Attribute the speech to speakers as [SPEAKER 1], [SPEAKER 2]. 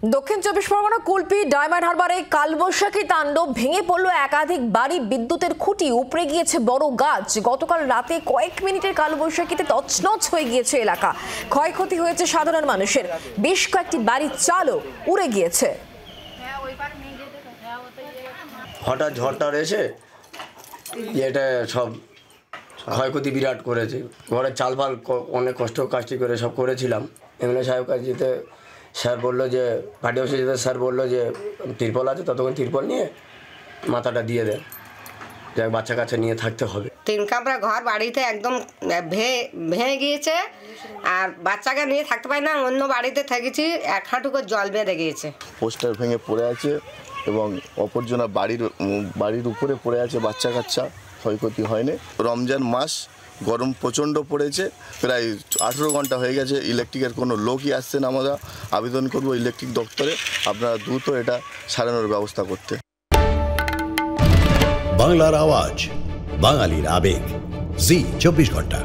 [SPEAKER 1] দক্ষিণ চব্বিশ পরগনা কুলপি ডায়মন্ড হারবারে কালবৈশাখী তাণ্ডব, ভেঙে পড়ল একাধিক বাড়ি, বিদ্যুতের খুঁটি, উপড়ে গিয়েছে বড় গাছ। গতকাল রাতে কয়েক মিনিটের কালবৈশাখীতে তছনছ হয়ে গিয়েছে এলাকা। ক্ষয়ক্ষতি হয়েছে সাধারণ মানুষের, বেশ কয়েকটি বাড়ির চালও উড়ে গিয়েছে।
[SPEAKER 2] হঠাৎ ঝড়টা এসে এটা সব ক্ষয়ক্ষতি বিরাট করেছে। ঘরের চাল ফাল অনেক কষ্ট কাজটি করে সব করেছিলাম। এমএলএ সাহেব কাছে যেতে স্যার বললো যে পার্টি অফিসে যেতে স্যার বললো যে তিরপল আছে, ততক্ষণ তিরপল নিয়ে মাথাটা দিয়ে দেন, যাক বাচ্চা কাচ্চা নিয়ে থাকতে হবে।
[SPEAKER 3] 3 কামরা ঘর বাড়িতে একদম ভেঙে গিয়েছে, আর বাচ্চাকে নিয়ে থাকতে পারি না, অন্য বাড়িতে থেকেছি, 1 হাঁটু করে জল বেঁধে গিয়েছে।
[SPEAKER 4] পোস্টার ভেঙে পড়ে আছে এবং অপরজনা বাড়ির উপরে পড়ে আছে, বাচ্চা কাচ্চা ক্ষয়ক্ষতি হয়নি। রমজান মাস, গরম প্রচণ্ড পড়েছে, প্রায় 18 ঘন্টা হয়ে গেছে, ইলেকট্রিকের কোনো লোকই আসছে না। আমরা আবেদন করব ইলেকট্রিক দপ্তরে আপনারা দ্রুত এটা সারানোর ব্যবস্থা করতে।
[SPEAKER 5] বাংলার আওয়াজ, বাঙালির আবেগ, জি 24 ঘন্টা।